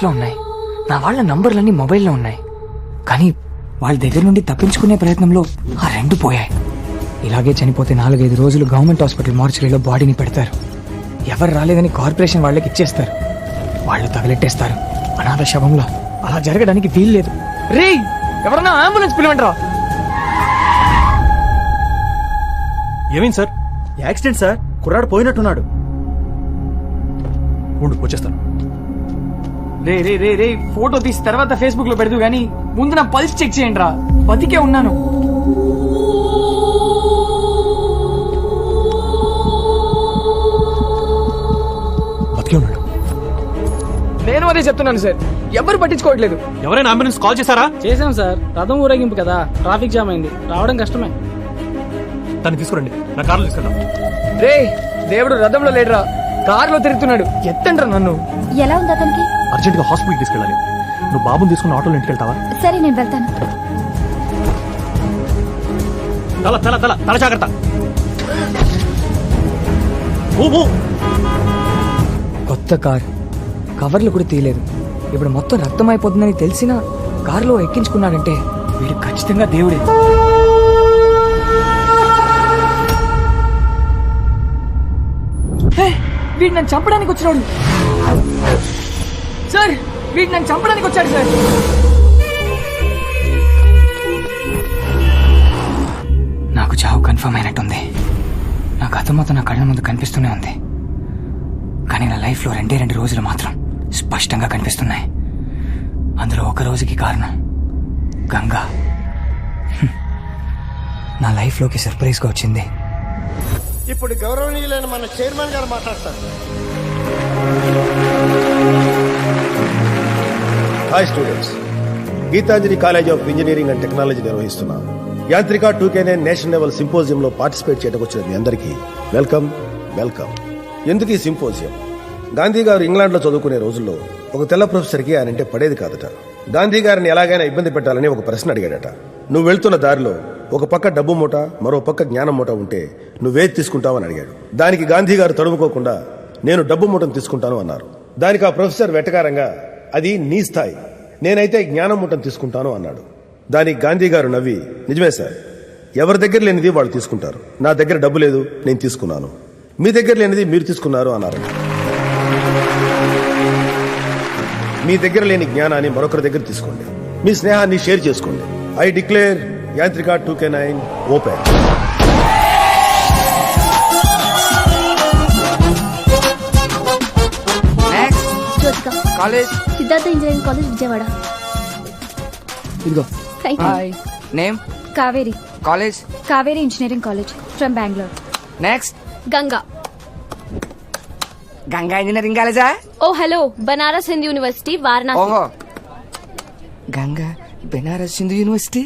లో ఉన్నాయి, నా వాళ్ళ నంబర్లన్నీ మొబైల్లో ఉన్నాయి. కానీ వాళ్ళ దగ్గర నుండి తప్పించుకునే ప్రయత్నంలో ఆ రెండు పోయాయి. ఇలాగే చనిపోతే 4-5 రోజులు గవర్నమెంట్ హాస్పిటల్ మార్చురీలో బాడీని పెడతారు. ఎవరు రాలేదని కార్పొరేషన్ వాళ్ళకి ఇచ్చేస్తారు. వాళ్ళు తగలెట్టేస్తారు అనాథ శవంలో. అలా జరగడానికి వీల్లేదు. రే, ఎవరన్నా అంబులెన్స్ పిలవండి రా. ఏమైంది సార్? యాక్సిడెంట్ సార్, కుర్రాడు పోయినట్టున్నాడు. వచ్చేస్తాను. రే రే రే రే ఫోటో తీసి తర్వాత ఫేస్బుక్ లో పెడదు గానీ ముందు నా పల్స్ చెక్ చేయండి రా. బతికే ఉన్నాను. బతికే ఉన్నాడు. నేను అదే చెప్తున్నాను సార్, ఎవరు పట్టించుకోవట్లేదు. ఎవరైనా అంబులెన్స్ కాల్ చేశారా? చేశాం సార్. రథం ఊరేగింపు కదా, ట్రాఫిక్ జామ్ అయింది, రావడం కష్టమే. తను తీసుకురండి, నా కార్లో తీసుకెళ్దాం. రే, దేవుడు రథంలో లేడురా, కారులో తిరుగుతున్నాడు. ఎత్తండ్రా నన్ను. ఎలా ఉంది అతనికి? అర్జెంట్ గా హాస్పిటల్ తీసుకెళ్ళాలి. నువ్వు బాబుని తీసుకుని ఆటోలో ఇంటికి వెళ్తావా? సరే, నేను వెళ్తాను. తల తల తల తల జాగ్రత్త. కొత్త కార్, కవర్లు కూడా తీయలేదు. ఇప్పుడు మొత్తం రక్తం అయిపోతుందని తెలిసినా కారులో ఎక్కించుకున్నాడంటే వీడు ఖచ్చితంగా దేవుడే. వీడు నన్ను చంపడానికి వచ్చినాడు సార్. వీడు నన్ను చంపడానికి వచ్చాడు సార్. నాకు చావు కన్ఫర్మ్ అయినట్టుంది. నా గతం మొత్తం నా కళ్ళ ముందు కనిపిస్తూనే ఉంది. కానీ నా లైఫ్లో 2 రోజులు మాత్రం స్పష్టంగా కనిపిస్తున్నాయి. అందులో ఒక రోజుకి కారణం గంగా. నా లైఫ్లోకి సర్ప్రైజ్గా వచ్చింది. ఇప్పుడు గౌరవనీయులైన మన చైర్మన్ గారు మాట్లాడతారు. Hi students, Gitanjali college of engineering and technology నిర్వహిస్తున్న Yantrika 2K9 national level symposium లో పార్టిసిపేట్ చేయడానికి వచ్చిన మీ అందరికీ వెల్కమ్ వెల్కమ్. ఎందుకు ఈ సింపోజియం? గాంధీ గారు ఇంగ్లాండ్ లో చదువుకునే రోజుల్లో ఒక తెల్ల ప్రొఫెసర్ కి ఆయన అంటే పడేది కాదట. గాంధీ గారిని ఎలాగైనా ఇబ్బంది పెట్టాలని ఒక ప్రశ్న అడిగాడట. నువ్వు వెళ్తున్న దారిలో ఒక పక్క డబ్బు మూట, మరో పక్క జ్ఞానం మూట ఉంటే నువ్వేది తీసుకుంటావని అడిగాడు. దానికి గాంధీ గారు తడుముకోకుండా నేను డబ్బు మూటను తీసుకుంటాను అన్నారు. దానికి ఆ ప్రొఫెసర్ వెటకారంగా, అది నీ స్థాయి, నేనైతే జ్ఞానం మూటను తీసుకుంటాను అన్నాడు. దానికి గాంధీ గారు నవ్వి, నిజమే సార్, ఎవరి దగ్గర లేనిది వాళ్ళు తీసుకుంటారు. నా దగ్గర డబ్బు లేదు, నేను తీసుకున్నాను. మీ దగ్గర లేనిది మీరు తీసుకున్నారు అన్నారు. మీ దగ్గర లేని జ్ఞానాన్ని మరొకరి దగ్గర తీసుకోండి. మీ స్నేహాన్ని షేర్ చేసుకోండి. I declare Yantrika 2K9 open. College Siddhartha engineering college, Vijayawada. ఇదిగో. Hi. Name Kaveri. College Kaveri engineering college from Bengaluru. Next. Ganga. Ganga engineering కాలేజా? ఓ హలో, బనారస్ హిందూ యూనివర్సిటీ వారణాసి. ఓహో, గంగా బెనారస్ హిందూ యూనివర్సిటీ.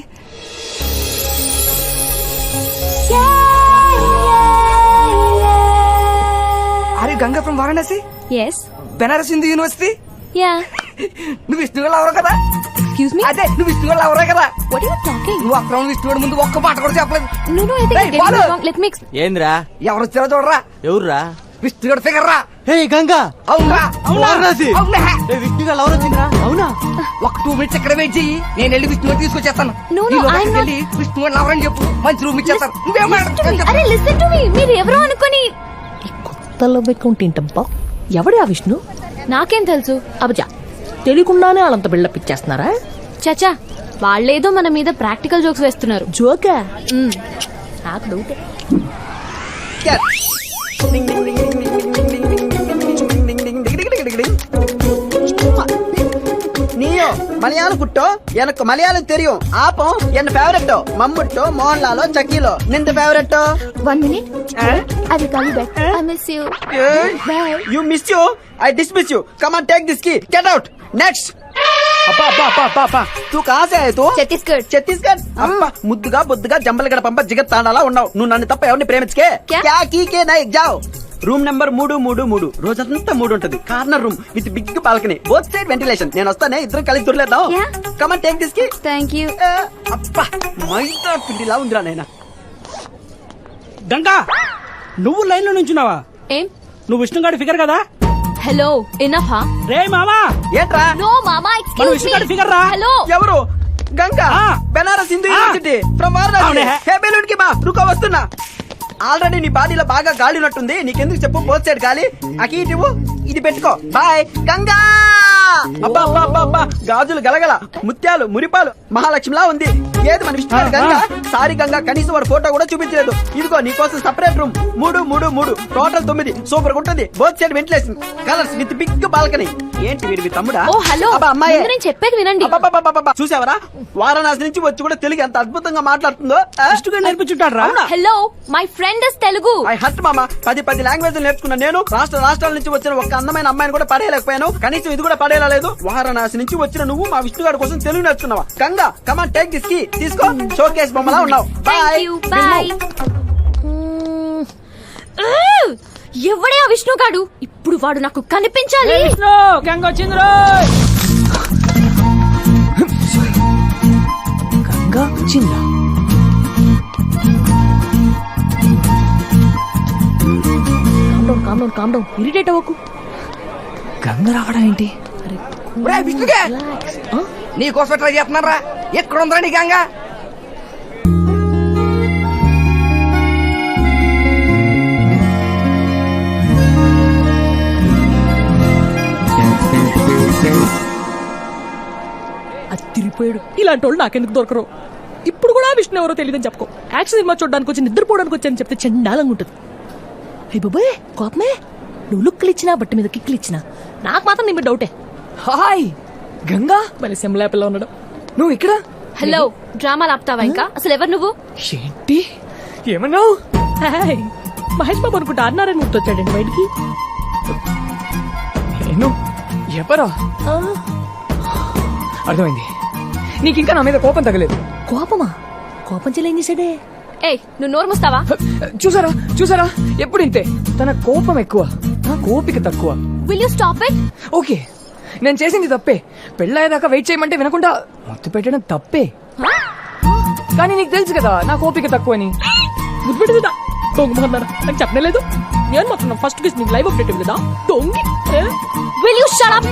అరే Ganga from Varanasi. Yes. Banaras Hindu university. Yeah. నువ్వు విష్ణుగల్ ఎవరో కదా? Excuse me. అదే, నువ్వు విష్ణుగల్ ఎవరో కదా? What are you talking? నువ్వు అక్కడ విష్ణుగడ్ ముందు ఒక్క మాట కూడా చెప్పలేదు. No no, I think Hey, follow. Let me. ఏంద్రా? ఎవరు వచ్చారో చూడరా. ఎవర్రా? విష్ణుగడ్ ఫిగర్ రా. హే గంగా. అవునా? వారణాసి. విష్ణుగా ఎవరు వచ్చిందిరా? అవునా? ఒక 2 minutes ఇక్కడ వెయిట్ చెయ్యి, నేను వెళ్ళి విష్ణుగడ్ తీసుకొచ్చేస్తాను. No, no, నీలో I'm not- వెళ్ళి విష్ణుగడ్ ఎవరని చెప్పు, మంచి రూమ్ ఇచ్చేస్తాను. నువ్వేం అరే లిసన్ టు మీ. మీరు ఎవరో అనుకొని కొత్తలో పెట్టుకుంటేంటంపా? ఎవడే ఆ విష్ణు? నాకేం తెలుసు? అబజా, తెలియకుండానే వాళ్ళంత బిల్డప్ ఇచ్చేస్తున్నారా? చచా, వాళ్ళేదో మన మీద ప్రాక్టికల్ జోక్స్ వేస్తున్నారు. జోకా? నాకు డౌటే. நீயோ மலையாளம் குட்டோ எனக்கு மலையாளம் தெரியும். ஆப்பம் என்ன ஃபேவரட்டோ மம்முட்டோ மோகன்லாலோ சக்கிலோ நிந்த ஃபேவரட்டோ. 1 minute. I will call you back. I miss you. Bye. You miss you? I dismiss you. Come on, take this key. Get out. Next. అబ్బా అబ్బా అబ్బా అబ్బా అబ్బా, తూ కాసే తూ? ఛత్తీస్గఢ్. ఛత్తీస్గఢ్. అబ్బా, ముద్దుగా బొద్దుగా జంబలగడ పంప జిగత్ తాండాలా ఉన్నావు. నువ్వు నన్ను తప్ప ఎవరిని ప్రేమించకే. క్యా కీకే నై జావ్. Room number 333. రోజంతా 3 ఉంటది. Corner room with big balcony, both side ventilation. నేను వస్తానే, ఇద్దరం కలిసి దొరలేద్దాం. Come on, take this key. Thank you. అబ్బా, మైదా పిండిలా ఉందిరా నాయనా. గంగా, నువ్వు లైన్ లో నుంచున్నావా? ఏం? నువ్వు విష్ణుగాడి ఫిగర్ కదా? హలో ఎనఫ్ రే మామా ఏంట్రా నో మామా మనం ఎక్స్క్యూజ్ విష్ణు మీ గారి ఫిగర్ రా. హలో ఎవరు గంగా ఆ. బెనారస్ హిందూ యూనివర్సిటీ ఫ్రమ్ వారణాసి అవునే. హే బెలూన్ కి బా రుకో వస్తున్నా ఆల్రెడీ నీ బాడీలో బాగా గాలి ఉన్నట్టుంది నీకెందుకు చెప్పు పోస్ట్ సైడ్ గాలి అకి ఇటు ఇది పెట్టుకో బాయ్ గంగా అబ్బా అబ్బా అబ్బా అబ్బా గాజులు గలగల ముత్యాలు మురిపాలు మహాలక్ష్మిలా ఉంది ఏది మన విష్ణు గారి గంగా సారీ గంగా కనీసం వాడు ఫోటో కూడా చూపించలేదు ఇదిగో నీకోసం సెపరేట్ రూమ్ 3 టోటల్ 9 సూపర్ ఉంటుంది both side ventilation colours with big balcony ఏంటి వీడి తమ్ముడా ఓ హలో అబ్బా అమ్మాయి ముందు నేను చెప్పేది వినండి అబ్బబ్బబ్బబ్బబ్బ. చూసావరా వారణాసి నుంచి వచ్చి కూడా తెలుగు ఎంత అద్భుతంగా మాట్లాడుతుందో విష్ణు గారు నేర్పించుంటాడు రా. Hello my friend is Telugu I hurt మామ 10 లాంగ్వేజ్ నేర్చుకున్నా నేను రాష్ట్రాల నుంచి వచ్చిన ఒక అందమైన అమ్మాయిని కూడా పడేయలేకపోయాను కనీసం ఇది కూడా పడేయలేదు వారణాసి నుంచి వచ్చిన నువ్వు మా విష్ణు గారి కోసం తెలుగు నేర్చుకున్నావా Ganga come on take this key తీసుకో షోకేస్ బొమ్మలా ఉన్నావు థ్యాంక్ యూ బై ఎవడే ఆ విష్ణు గాడు ఇప్పుడు వాడు నాకు కనిపించాలి విష్ణు గంగ వచ్చింది రో. గంగా వచ్చిందా? కామ్ డౌన్ ఇరిటేట్ అవ్వకు. గంగ రావడం ఏంటి? విష్ణుగా నీకోసం ట్రై చేస్తున్నారా ఎక్కడ ఉందా నీ గంగా తిరిగిపోయాడు. ఇలాంటి వాళ్ళు నాకెందుకు దొరకరు. ఇప్పుడు కూడా విష్ణు ఎవరో తెలియదని చెప్పుకో. యాక్షన్ సినిమా చూడడానికి వచ్చి నిద్రపోవడానికి వచ్చాను చెప్తే చండాలంగా ఉంటుంది. అయ్యి బాబాయ్ కోపమే. నువ్వు లుక్కులు ఇచ్చినా బట్టి మీద కిక్కులు ఇచ్చినా నాకు మాత్రం నీ మీద డౌటే. హాయ్ గంగా, మళ్ళీ సెమ్లాపిల్లో ఉండడం. నువ్వు ఇక్కడ? హలో డ్రామాలు ఆపుతావా ఇంకా అసలు ఎవరు నువ్వు ఏంటి ఏమన్నావు? హాయ్, మహేష్ బాబు అనుకుంటా అన్నారని గుర్తొచ్చాడండి బయటికి. నేను ఎవరా? అర్థమైంది. నీకు ఇంకా నా మీద కోపం తగలేదు. కోపమా? కోపం చెల్లి ఏం చేశాడే? ఏయ్ నువ్వు నోరు మూస్తావా చూసారా ఎప్పుడు ఇంతే. తన కోపం ఎక్కువ, నా కోపిక తక్కువ. Will you stop it okay, నేను చేసింది తప్పే. పెళ్ళయ్యేదాకా వెయిట్ చేయమంటే వినకుండా మొత్తం పెట్టడం తప్పే. కానీ నీకు తెలుసు కదా నా కోపిక తక్కువని. గుర్తుపెట్టదా దొంగ నాకు చెప్పలేదు. నేను మాత్రం ఫస్ట్ కిస్ నీకు లైవ్ అప్డేట్ ఇవ్వలేదా దొంగి? Will you shut up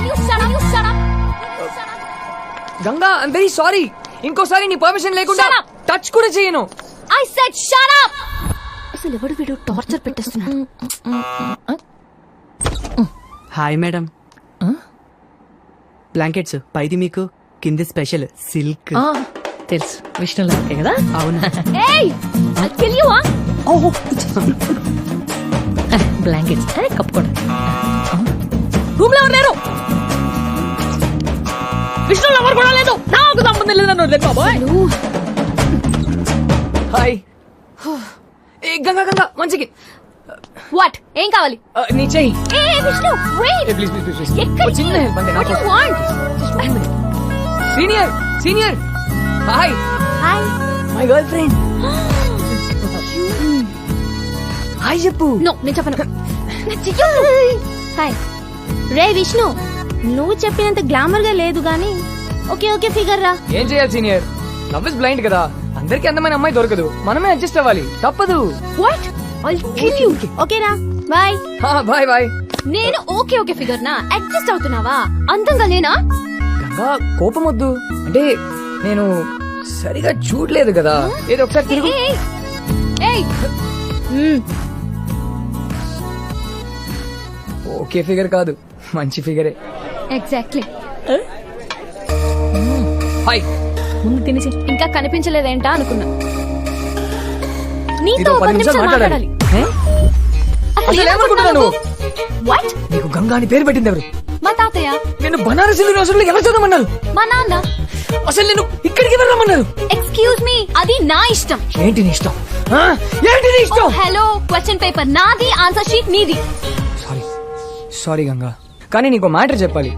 Ganga I'm very sorry. ఇంకోసారి నీ పర్మిషన్ లేకుండా Shut up. టచ్ కూడా చేయను. I said shut up. అసలు ఎవడు వీడు టార్చర్ పెట్టేస్తున్నాడు. హాయ్ మేడం బ్లాంకెట్స్ పైది మీకు కింది స్పెషల్ సిల్క్ తెలుసు విష్ణు లాంటి కదా. అవును ఏయ్ ఐ కిల్ యు బ్లాంకెట్స్ కప్పుకోండి. రూమ్ లో ఎవరు లేరు. విష్ణు ఎవరు కూడా లేదు. నాకు సంబంధం లేదు నన్ను వదిలేయ్ బాబోయ్. హాయ్. ఏ గంగా గంగా మంచికి వాట్ ఏం కావాలి? నీ చెయ్యి. ఏ Vishnu wait please please please ఎక్కడికి? చిన్న హెల్ప్ అంతే What నాకు. you want? Senior hi. Hi. My girlfriend. Hi చెప్పు. No, నేను చెప్పను. హాయ్ రే విష్ణు నువ్వు చెప్పినంత గ్లామర్ గా లేదు గానీ ఓకే ఫిగర్ రా. ఏం చేయాలి సీనియర్? లవ్ ఇస్ బ్లైండ్ కదా. అందరికి అందమైన అమ్మాయి దొరకదు, మనమే అడ్జస్ట్ అవ్వాలి. తప్పదు. What I'll kill you. Okay రా బై. Bye bye. నేను ఓకే ఫిగర్ నా అడ్జస్ట్ అవుతున్నావా? అందంగా లేనా? గంగా కోపం వద్దు. అంటే నేను సరిగా చూడలేదు కదా. ఏదో ఒకసారి తిరుగు. ఏయ్ ఓకే ఫిగర్ కాదు, మంచి ఫిగరే. ఎగ్జాక్ట్లీ. హాయ్. ముందు తినేసి ఇంకా కనిపించలేదేంటా అనుకున్నా. నీతో నీతో 10 నిమిషాలు మాట్లాడాలి. అసలు ఏమనుకుంటున్నావు నువ్వు? వాట్? నీకు గంగా అని పేరు పెట్టింది ఎవరు? మా తాతయ్య. నేను బనారస్ యూనివర్సిటీలో ఎలా చదవమన్నారు? మా నాన్న. అసలు నేను ఇక్కడికి వెళ్ళమన్నారు? ఎక్స్క్యూజ్ మీ, అది నా ఇష్టం. ఏంటి నీ ఇష్టం? ఏంటి నీ ఇష్టం? హలో క్వశ్చన్ పేపర్ నాది, ఆన్సర్ షీట్ నీది. సారీ గంగా, కానీ నీకు మ్యాటర్ చెప్పాలి.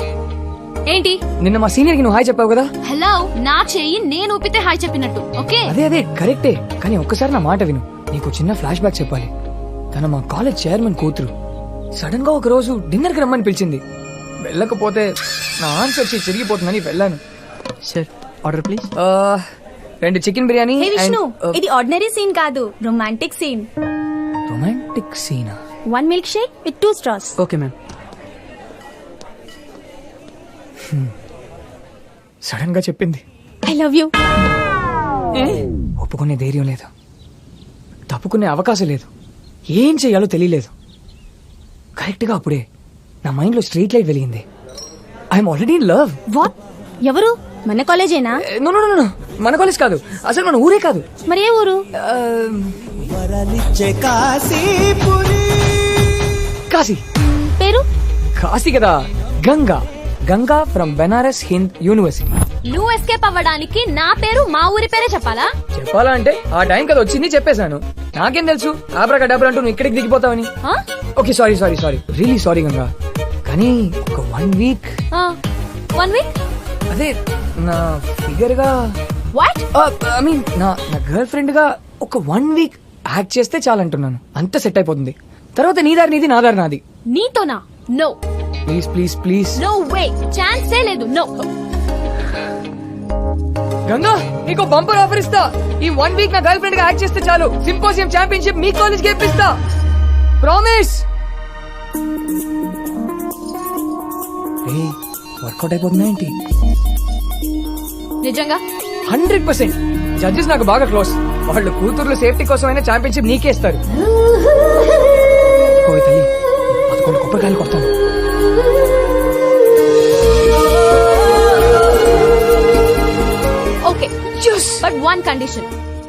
ఏంటి? నిన్న మా సీనియర్ కి నువ్వు హాయ్ చెప్పావు కదా. హలో నా చెయ్యి నేను ఊపితే హాయ్ చెప్పినట్టు. ఓకే అదే కరెక్టే, కానీ ఒక్కసారి నా మాట విను. నీకు చిన్న ఫ్లాష్ బ్యాక్ చెప్పాలి. తన మా కాలేజ్ చైర్మన్ కూతురు. సడన్ గా ఒక రోజు డిన్నర్ కి రమ్మని పిలిచింది. వెళ్ళకపోతే నా ఆన్సర్ షీట్ చిరిగిపోతుందని వెళ్ళాను. Sir order please 2 chicken biryani. Hey Vishnu, ఇది ఆర్డినరీ సీన్ కాదు, రొమాంటిక్ సీన్. రొమాంటిక్ సీనా? 1 milkshake with 2 straws. Okay ma'am. Sudden గా చెప్పింది. I love you. ఒప్పుకునే ధైర్యం లేదు, తప్పుకునే అవకాశం లేదు, ఏం చేయాలో తెలియలేదు. కరెక్ట్ గా అప్పుడే నా మైండ్ లో స్ట్రీట్ లైట్ వెలిగింది. I'm already in love. What? ఎవరు? మన కాలేజేనా? నో నో నో, మన కాలేజ్ కాదు, అసలు మన ఊరే కాదు. మరి ఏ ఊరు? కాశీ. పేరు? కాశీ కదా, గంగా. Ganga from Banaras Hind university. నువ్వు ఎస్కేప్ అవ్వడానికి నా పేరు మా ఊరి పేరే చెప్పాలా? చెప్పాలా అంటే ఆ టైం కదా వచ్చింది, చెప్పేశాను. నాకేం తెలుసు ఆబ్రాకడాబ్రా అంటూ నువ్వు ఇక్కడికి దిగిపోతావని. ఆ? Okay sorry sorry sorry, really sorry Ganga. కానీ ఒక 1 వీక్, 1 వీక్? అదే నా ఫిగర్ గా, వాట్? ఐ మీన్ నా గర్ల్ ఫ్రెండ్ గా ఒక 1 వీక్ యాక్ట్ చేస్తే చాలంటున్నాను. అంత సెట్ అయిపోతుంది. తర్వాత నీ దారి నీది, నా దారి నాది. నీతోనా? No. Please please please. No way, ఛాన్సే లేదు. నో. గంగా నీకు బంపర్ ఆఫర్ ఇస్తా. ఈ 1 వీక్ నా గర్ల్ ఫ్రెండ్ గా యాక్ట్ చేస్తే చాలు, సింపోజియం ఛాంపియన్షిప్ మీ కాలేజ్ కి ఇప్పిస్తా. ప్రామిస్. వర్కౌట్ అయిపోతుందా ఏంటి? నిజంగా? 100%. జడ్జెస్ నాకు బాగా క్లోజ్. వాళ్ళు కూతుర్ల సేఫ్టీ కోసమైనా ఛాంపియన్షిప్ నీకే ఇస్తారు. ఓయ్ తల్లి, 11 కొబ్బరికాయలు కొడతాను. Okay, but 1 condition.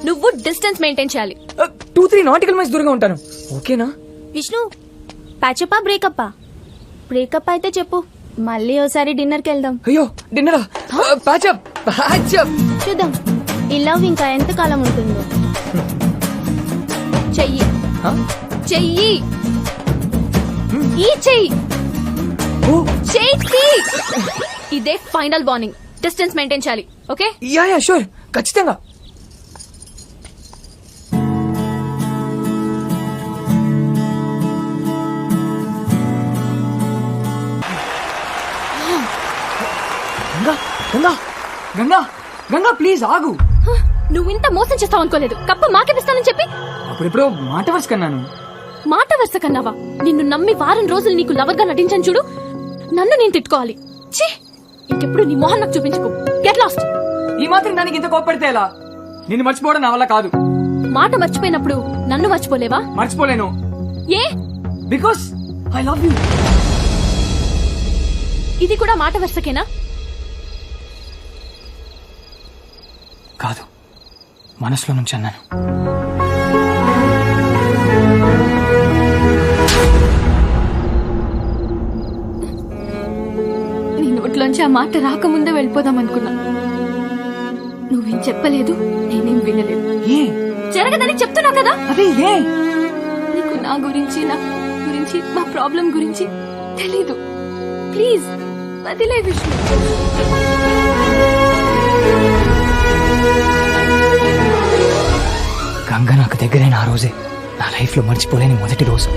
నువ్వు డిస్టెన్స్ మెయింటైన్ చేయాలి. 2-3 నాటికల్ మైల్స్ దూరంగా ఉంటాను. ఓకేనా? విష్ణు, ప్యాచప్పా బ్రేకప్పా? బ్రేకప్ అయితే చెప్పు, మళ్ళీ ఓసారి డిన్నర్ కి వెళ్దాం. అయ్యో డిన్నరా? Patch up patch up. చూద్దాం ఈ లవ్ ఇంకా ఎంత కాలం ఉంటుందో. చెయ్యి చెయ్యి, ఈ చెయ్యి చెయ్యి. ఇదే ఫైనల్ వార్నింగ్. డిస్టెన్స్ మెయింటైన్ చేయాలి. ఓకే? యా యా షూర్, ఖచ్చితంగా. గంగా గంగా గంగా గంగా ప్లీజ్ ఆగు. నువ్వు ఇంత మోసం చేస్తావు అనుకోలేదు. కప్ప మాకేపిస్తానని చెప్పి అప్పుడెప్పుడో మాట వరుస కన్నాను. మాట వరుస కన్నావా? నిన్ను నమ్మి వారం రోజులు నీకు లవర్ గా నటించాను చూడు. నన్ను నేను తిట్టుకోవాలి. ఛీ, ఇంకెప్పుడు నీ మొహం నాకు చూపించుకో. Get lost. ఈ మాత్రం దానికి ఇంత కోప్పడితే ఎలా? నిన్ను మర్చిపోవడం నా వల్ల కాదు. మాట మర్చిపోయినప్పుడు నన్ను మర్చిపోలేవా? మర్చిపోలేను. ఏ? Because I love you. ఇది కూడా మాట వరుసకేనా? కాదు, మనసులో నుంచి అన్నాను. నీ నోట్లోంచి ఆ మాట రాకముందే వెళ్ళిపోదాం అనుకున్నా. నువ్వేం చెప్పలేదు, నేనేం వినలేదు. ఏ జరగదని చెప్తున్నావు కదా. అదే ఏ? నీకు నా గురించి, నా గురించి, మా ప్రాబ్లం గురించి తెలీదు. ప్లీజ్ వదిలే విష్ణు. గంగ నాకు దగ్గరైన ఆ రోజే నా లైఫ్ లో మర్చిపోలేని మొదటి రోజు.